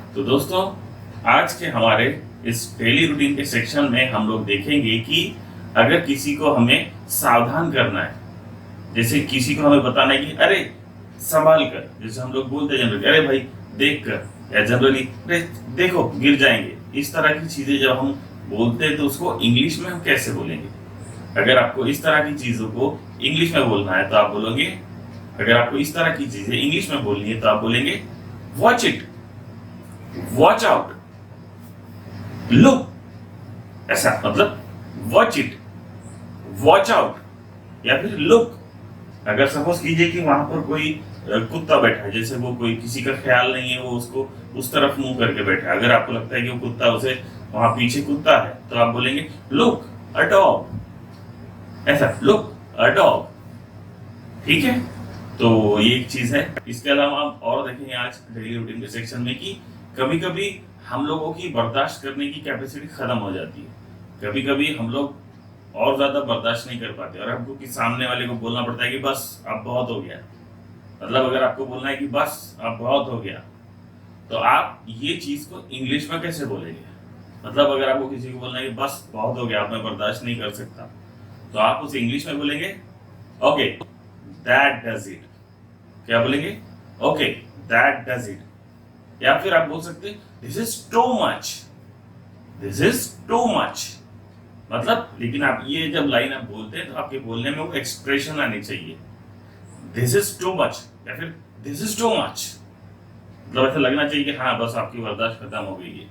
तो दोस्तों, आज के हमारे इस डेली रूटीन के सेक्शन में हम लोग देखेंगे कि अगर किसी को हमें सावधान करना है, जैसे किसी को हमें बताना है कि अरे संभाल कर, जैसे हम लोग बोलते हैं जनरली अरे भाई देख कर, या जनरली अरे देखो गिर जाएंगे, इस तरह की चीजें जब हम बोलते हैं तो उसको इंग्लिश में हम कैसे बोलेंगे। अगर आपको इस तरह की चीजों को इंग्लिश में बोलना है तो आप बोलोगे, अगर आपको इस तरह की चीजें इंग्लिश में बोलनी है तो आप बोलेंगे watch it, watch out, look, ऐसा मतलब वॉच इट, वॉच आउट या फिर लुक। अगर सपोज कीजिए कि वहां पर कोई कुत्ता बैठा है, जैसे वो कोई किसी का ख्याल नहीं है, वो उसको उस तरफ मुंह करके बैठा है, अगर आपको लगता है कि वो कुत्ता उसे वहां पीछे कुत्ता है तो आप बोलेंगे लुक अ डॉग, ऐसा लुक अ डॉग। ठीक है, तो ये एक चीज है। इसके अलावा आप और देखेंगे आज डेली रूटीन के सेक्शन में कि कभी कभी हम लोगों की बर्दाश्त करने की कैपेसिटी खत्म हो जाती है। कभी कभी हम लोग और ज्यादा बर्दाश्त नहीं कर पाते और हमको कि सामने वाले को बोलना पड़ता है कि बस अब बहुत हो गया। मतलब अगर आपको बोलना है कि बस अब बहुत हो गया, तो आप ये चीज को इंग्लिश में कैसे बोलेंगे। मतलब अगर आपको किसी को बोलना है कि बस बहुत हो गया, आप मैं बर्दाश्त नहीं कर सकता, तो आप उसे इंग्लिश में बोलेंगे ओके दैट डज इट। क्या बोलेंगे? Okay that does it. या फिर आप बोल सकते this is too much, this is too much. मतलब लेकिन आप ये जब लाइन आप बोलते हैं तो आपके बोलने में वो एक्सप्रेशन आनी चाहिए, दिस इज टू मच या फिर दिस इज टू मच। मतलब ऐसा लगना चाहिए कि हाँ बस आपकी बर्दाश्त खत्म हो गई है।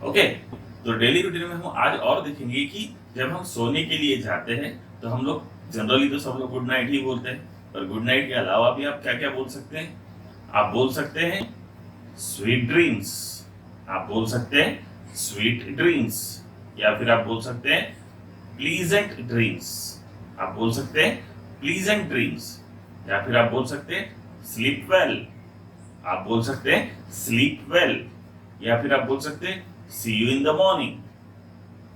ओके, तो डेली रूटीन में हम आज और देखेंगे कि जब हम सोने के लिए जाते हैं तो हम लोग जनरली तो सब लोग गुड नाइट ही बोलते हैं, पर गुड नाइट के अलावा भी आप क्या क्या बोल सकते हैं। आप बोल सकते हैं स्वीट ड्रीम्स, आप बोल सकते हैं स्वीट ड्रीम्स, या फिर आप बोल सकते हैं प्लीजेंट ड्रीम्स, आप बोल सकते हैं प्लीजेंट ड्रीम्स, या फिर आप बोल सकते हैं स्लीप वेल, आप बोल सकते हैं स्लीप वेल, या फिर आप बोल सकते हैं see you in the morning,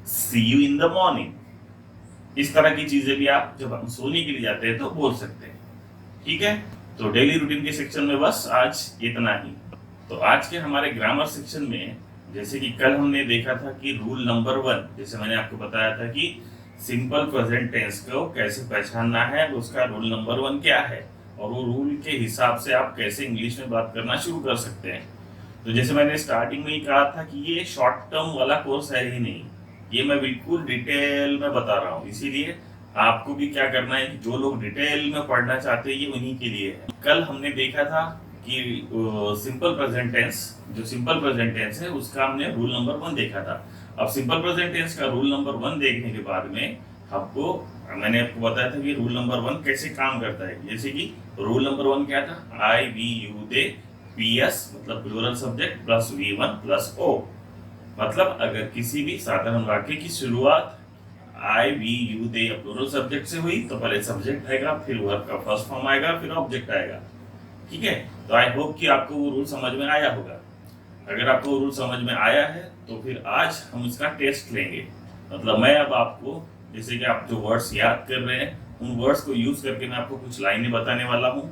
see you in the morning. इस तरह की चीजें भी आप जब हम सोने के लिए जाते हैं तो बोल सकते हैं। ठीक है, तो डेली रूटीन के सेक्शन में बस आज इतना ही। तो आज के हमारे ग्रामर सेक्शन में जैसे कि कल हमने देखा था कि रूल नंबर 1, जैसे मैंने आपको बताया था कि सिंपल प्रेजेंट टेंस को कैसे पहचानना है, उसका रूल नंबर 1 क्या है और वो रूल के हिसाब से आप कैसे इंग्लिश में बात करना शुरू कर सकते हैं। तो जैसे मैंने स्टार्टिंग में ही कहा था कि ये शॉर्ट टर्म वाला कोर्स है ही नहीं, ये मैं बिल्कुल डिटेल में बता रहा हूँ। इसीलिए आपको भी क्या करना है कि जो लोग डिटेल में पढ़ना चाहते हैं ये उन्हीं के लिए है। कल हमने देखा था कि सिंपल प्रेजेंट टेंस, जो सिंपल प्रेजेंट टेंस है उसका हमने रूल नंबर 1 देखा था। अब सिंपल प्रेजेंट टेंस का रूल नंबर 1 देखने के बाद में आपको मैंने आपको बताया था कि रूल नंबर 1 कैसे काम करता है। जैसे कि रूल नंबर 1 क्या था, I we you they P S मतलब plural subject plus V1 plus O। मतलब अगर किसी भी साधारण वाक्य की शुरुआत I we you they plural subject से हुई तो पहले सब्जेक्ट आएगा, फिर वर्ब का फर्स्ट फॉर्म आएगा, फिर ऑब्जेक्ट आएगा। ठीक है, तो आई होप कि आपको वो रूल समझ में आया होगा। अगर आपको वो रूल समझ में आया है तो फिर आज हम इसका टेस्ट लेंगे। मतलब मैं अब आपको जैसे कि आप जो वर्ड्स याद कर रहे हैं उन वर्ड्स को यूज करके मैं आपको कुछ लाइनें बताने वाला हूँ।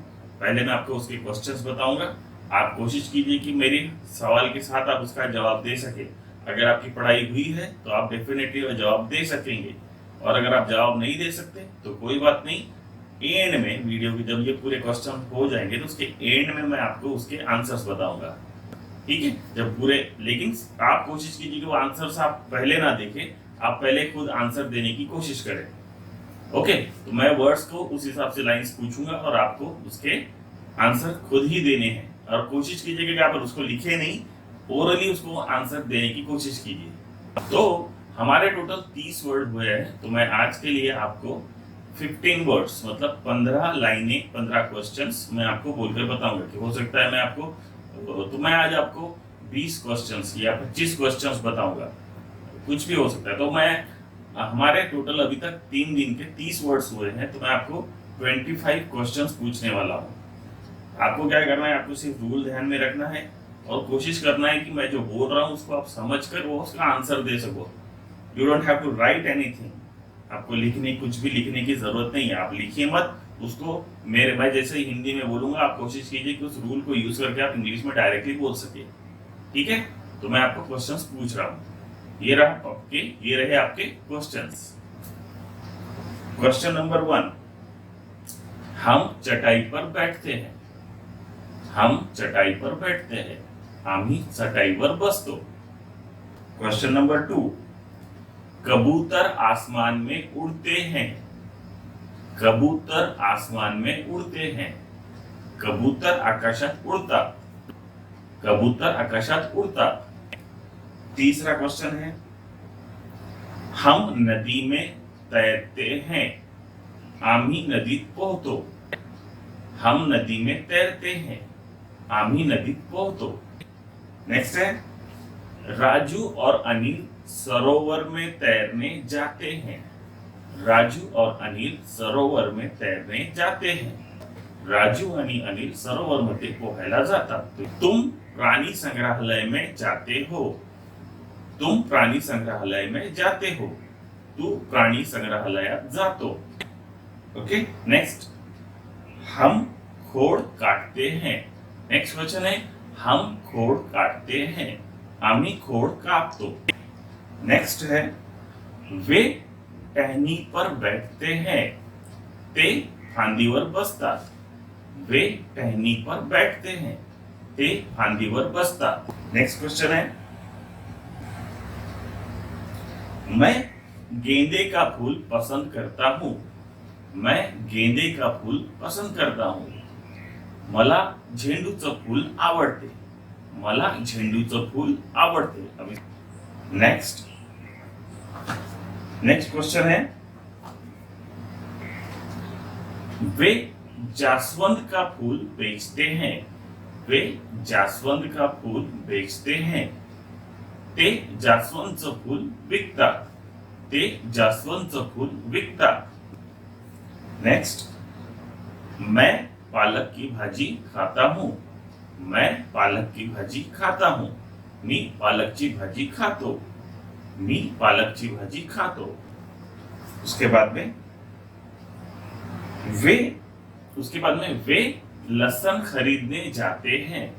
पहले मैं आपको उसके क्वेश्चंस बताऊंगा, आप कोशिश कीजिए कि मेरे सवाल के साथ आप उसका जवाब दे सके। अगर आपकी पढ़ाई हुई है तो आप डेफिनेटली जवाब दे सकेंगे, और अगर आप जवाब नहीं दे सकते तो कोई बात नहीं, एंड में वीडियो के जब ये पूरे क्वेश्चन हो जाएंगे तो उसके एंड में मैं आपको उसके आंसर्स बताऊंगा। ठीक है, जब पूरे, लेकिन आप कोशिश कीजिए कि वो आंसर्स आप पहले ना देखें, आप पहले खुद आंसर देने की कोशिश करें। ओके, तो मैं वर्ड्स को उस हिसाब से लाइंस पूछूंगा और आपको उसके आंसर खुद ही देने हैं, और कोशिश कीजिए कि आप उसको लिखे नहीं, ओरली उसको आंसर देने की कोशिश कीजिए। तो हमारे टोटल 30 वर्ड हुए हैं, तो मैं आज के लिए आपको 15 वर्ड्स मतलब 15 लाइनें 15 क्वेश्चंस मैं आपको बोलकर बताऊंगा। कि हो सकता है मैं आपको, तो मैं आज आपको 20 क्वेश्चंस या 25 क्वेश्चंस बताऊंगा, कुछ भी हो सकता है। तो मैं हमारे टोटल अभी तक 3 दिन के 30 वर्ड्स हुए हैं, तो मैं आपको 25 क्वेश्चंस पूछने वाला हूँ। आपको क्या करना है, आपको सिर्फ रूल ध्यान में रखना है और कोशिश करना है कि मैं जो बोल रहा हूँ उसको आप समझ कर वो उसका आंसर दे सको। You don't have to write anything, आपको कुछ भी लिखने की जरूरत नहीं है। आप लिखिए मत उसको, मैं जैसे हिंदी में बोलूंगा आप कोशिश कीजिए कि उस रूल को यूज करके आप इंग्लिश में डायरेक्टली बोल सके। ठीक है, तो मैं आपको क्वेश्चंस पूछ रहा हूं। ये रहे आपके क्वेश्चंस। क्वेश्चन नंबर 1, हम चटाई पर बैठते हैं। हम चटाई पर बैठते हैं, आम्ही चटाईवर बसतो। क्वेश्चन नंबर 2, कबूतर आसमान में उड़ते हैं। कबूतर आसमान में उड़ते हैं, कबूतर आकाशात उड़तात। कबूतर आकाशात उड़तात। तीसरा क्वेश्चन है, हम नदी में तैरते हैं, आम्ही नदीत पोहतो। हम नदी में तैरते हैं, आम्ही नदीत पोहतो। नेक्स्ट है, राजू और अनिल सरोवर में तैरने जाते हैं। राजू और अनिल सरोवर में तैरने जाते हैं। राजू आणि अनिल सरोवर मध्ये पोहायला जातात। तुम प्राणी संग्रहालय में जाते हो। तुम प्राणी संग्रहालय में जाते हो, तू प्राणी संग्रहालयात जातो। ओके, नेक्स्ट, हम खोड काटते हैं। नेक्स्ट क्वेश्चन है, हम खोड काटते हैं, आम्ही खोड कापतो। नेक्स्ट है, वे टहनी पर बैठते हैं, ते फांदीवर बसतात। वे टहनी पर बैठते हैं, ते फांदीवर बसतात। नेक्स्ट क्वेश्चन है, मैं गेंदे का फूल पसंद करता हूं। मैं गेंदे का फूल पसंद करता हूं, मला झेंडूचं फूल आवडते। मला झेंडूचं फूल आवडते। नेक्स्ट क्वेश्चन है, वे जास्वंद का फूल बेचते हैं। वे जास्वंद का फूल बेचते हैं, ते जास्वंदचं फूल विकतात। ते जास्वंदचं फूल विकतात। नेक्स्ट, मैं पालक की भाजी खाता हूं। मैं पालक की भाजी खाता हूं, मी पालकची भाजी खातो। मी पालकची भाजी खातो। उसके बाद में वे लहसुन खरीदने जाते हैं।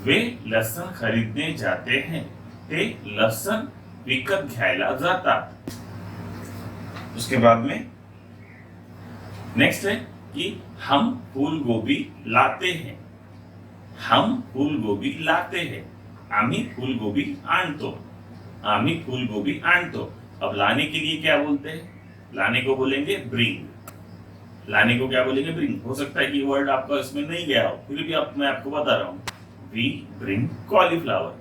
वे लहसुन खरीदने जाते हैं, ते लहसुन विकत घ्यायला जातात। उसके बाद में नेक्स्ट है कि हम फूल गोभी लाते हैं। हम फूल गोभी लाते हैं, आम्ही फूल गोभी आणतो। आम्ही फूल गोभी आणतो। अब लाने के लिए क्या बोलते हैं? लाने को बोलेंगे ब्रिंग। लाने को क्या बोलेंगे? ब्रिंग। हो सकता है कि वर्ड आपका इसमें नहीं गया हो, फिर भी मैं आपको बता रहा हूं। We bring cauliflower.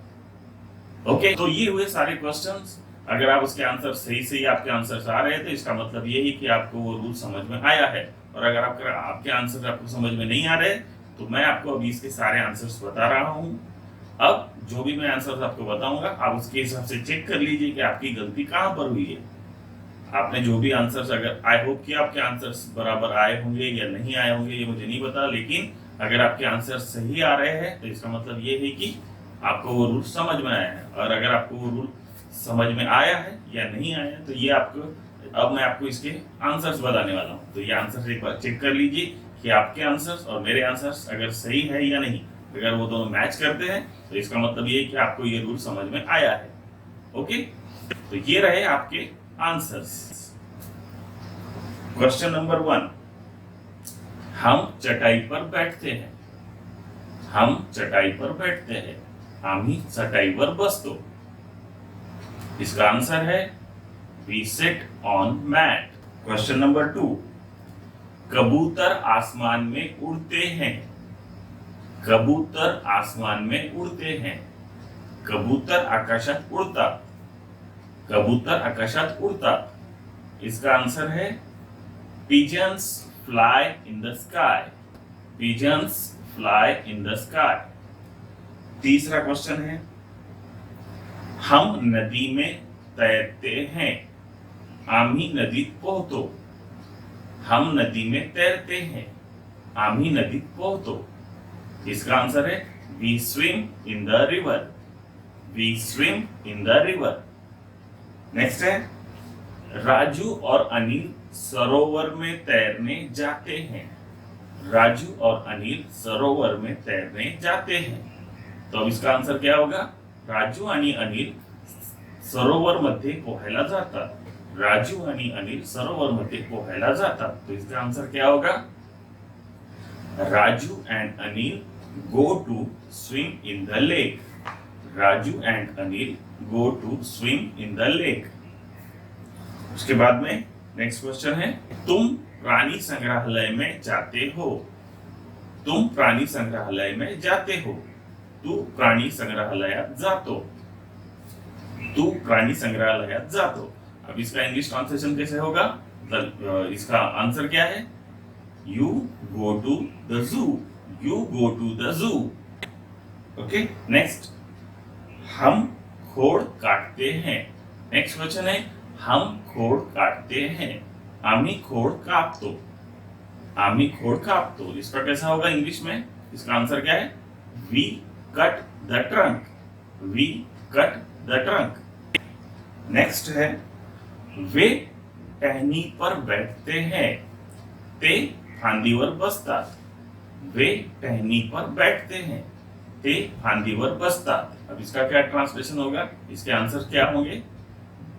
ओके, तो ये हुए सारे क्वेश्चंस। अगर आप उसके आंसर सही आपके आंसर आ रहे हैं तो इसका मतलब ये है कि आपको वो रूल समझ में आया है। और अगर आपके आंसर आपको समझ में नहीं आ रहे तो मैं आपको अभी इसके सारे आंसर्स बता रहा हूं। अब जो भी मैं आंसर्स आपको बताऊंगा आप उसके हिसाब से चेक कर लीजिए कि आपकी गलती कहां पर हुई है। आपने जो भी आंसर्स, अगर आई होप कि आपके आंसर्स बराबर आए होंगे या नहीं आए होंगे ये मुझे नहीं पता, लेकिन अगर आपके आंसर सही आ रहे हैं तो इसका मतलब ये है कि आपको वो रूल समझ में आया है। और अगर आपको वो रूल समझ में आया है या नहीं आया तो ये आपको, अब मैं आपको इसके आंसर्स बताने वाला हूँ। तो ये आंसर्स एक बार चेक कर लीजिए कि आपके आंसर्स और मेरे आंसर्स अगर सही है या नहीं। अगर वो दोनों मैच करते हैं तो इसका मतलब ये है कि आपको ये रूल समझ में आया है। ओके, तो ये रहे आपके आंसर्स। क्वेश्चन नंबर 1, हम चटाई पर बैठते हैं। हम चटाई पर बैठते हैं, आम्ही चटाईवर बसतो। इसका आंसर है we sit on mat. Question number 2, कबूतर आसमान में उड़ते हैं। कबूतर आसमान में उड़ते हैं, कबूतर आकाशात उड़तात। कबूतर आकाशात उड़तात। इसका आंसर है pigeons fly in the sky. Pigeons fly in the sky. तीसरा क्वेश्चन है, हम नदी में तैरते हैं, आम्ही नदीत पोहतो। हम नदी में तैरते हैं, आम्ही नदीत पोहतो। इसका आंसर है we swim in the river. We swim in the river. Next है, राजू और अनिल सरोवर में तैरने जाते हैं। राजू और अनिल सरोवर में तैरने जाते हैं। तो अब इसका आंसर क्या होगा? राजू आणि अनिल सरोवर मध्ये पोहायला जातात। राजू आणि अनिल सरोवर मध्ये पोहायला जातात। तो इसका आंसर क्या होगा? Raju and Anil go to swim in the lake. Raju and Anil go to swim in the lake. उसके बाद में नेक्स्ट क्वेश्चन है, तुम प्राणी संग्रहालय में जाते हो। तुम प्राणी संग्रहालय में जाते हो। तू प्राणी संग्रहालयात जातो। तू प्राणी संग्रहालयात जातो। अब इसका इंग्लिश ट्रांसलेशन कैसे होगा? इसका आंसर क्या है? You go to the zoo. You go to the zoo. Okay, next, हम खोड़ काटते हैं। नेक्स्ट क्वेश्चन है, हम खोड़ काटते हैं। आम्ही खोड़ कापतो। आम्ही खोड़ कापतो। इसका कैसा होगा इंग्लिश में? इसका आंसर क्या है? We cut the trunk. We cut the trunk. Next है, वे टहनी पर बैठते हैं। ते फांदीवर बसतात। वे टहनी पर बैठते हैं। ते फांदीवर बसतात। अब इसका क्या ट्रांसलेशन होगा? इसके आंसर क्या होंगे?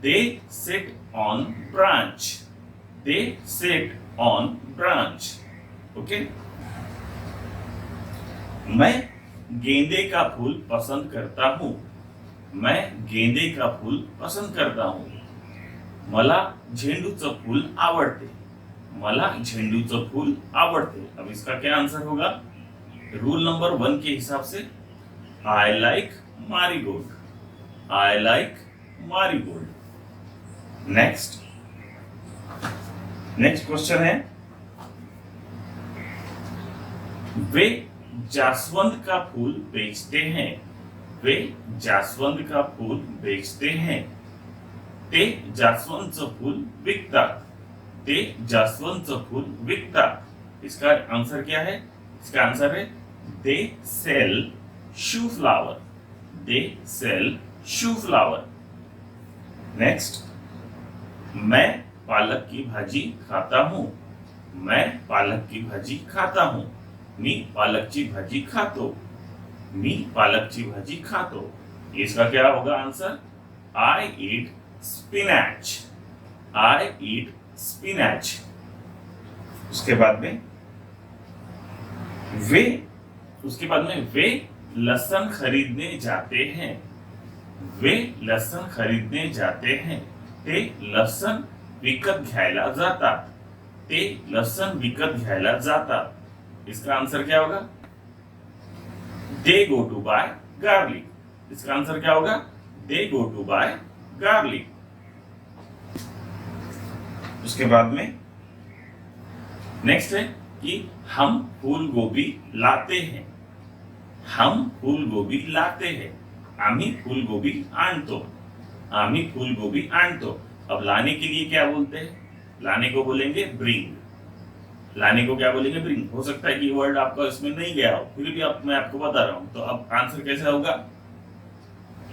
They sit on branch. They sit on branch. Okay, मैं गेंदे का फूल पसंद करता हूं। मैं गेंदे का फूल पसंद करता हूं। मला झेंडूचं फूल आवडते। मला झेंडूचं फूल आवडते। अब इसका क्या आंसर होगा? रूल नंबर 1 के हिसाब से, I like marigold. I like marigold. Next question है, वे जास्वंद का फूल बेचते हैं। वे जास्वंद का फूल बेचते हैं। ते जास्वंदचं फूल विकतात। ते जास्वंदचं फूल विकतात। इसका आंसर क्या है? इसका आंसर है they sell shoe flower. They sell shoe flower. Next, मैं पालक की भाजी खाता हूं। मैं पालक की भाजी खाता हूं। मी पालकची भाजी खातो। मी पालकची भाजी खातो। इसका क्या होगा आंसर? आई ईट स्पिनैच। आई ईट स्पिनैच। उसके बाद में वे लहसुन खरीदने जाते हैं। वे लहसुन खरीदने जाते हैं। ते लहसुन विकत घ्यायला जातात। ते लहसुन विकत घ्यायला जातात। इसका आंसर क्या होगा? दे गो टू बाय गार्लिक। इसका आंसर क्या होगा? दे गो टू बाय गार्लिक। उसके बाद में नेक्स्ट है कि हम फूल गोभी लाते हैं। हम फूल गोभी लाते हैं। आम्ही फूल गोभी आणतो। आम्ही फूल गोभी आणतो। अब लाने के लिए क्या बोलते हैं? लाने को बोलेंगे ब्रिंग। लाने को क्या बोलेंगे? ब्रिंग। हो सकता है कि वर्ड आपका इसमें नहीं गया हो, फिर भी मैं आपको बता रहा हूं। तो अब आंसर कैसा होगा?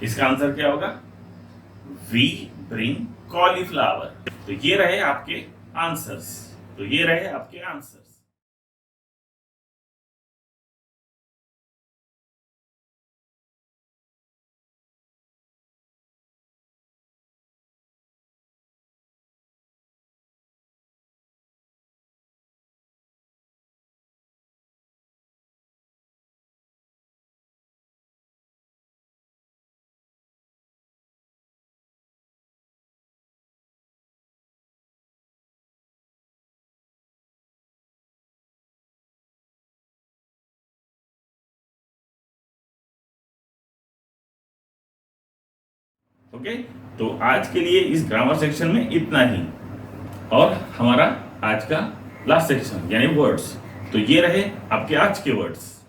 इसका आंसर क्या होगा? We bring cauliflower. तो ये रहे आपके आंसर्स। ओके, तो आज के लिए इस ग्रामर सेक्शन में इतना ही, और हमारा आज का लास्ट सेक्शन यानी वर्ड्स। तो ये रहे आपके आज के वर्ड्स।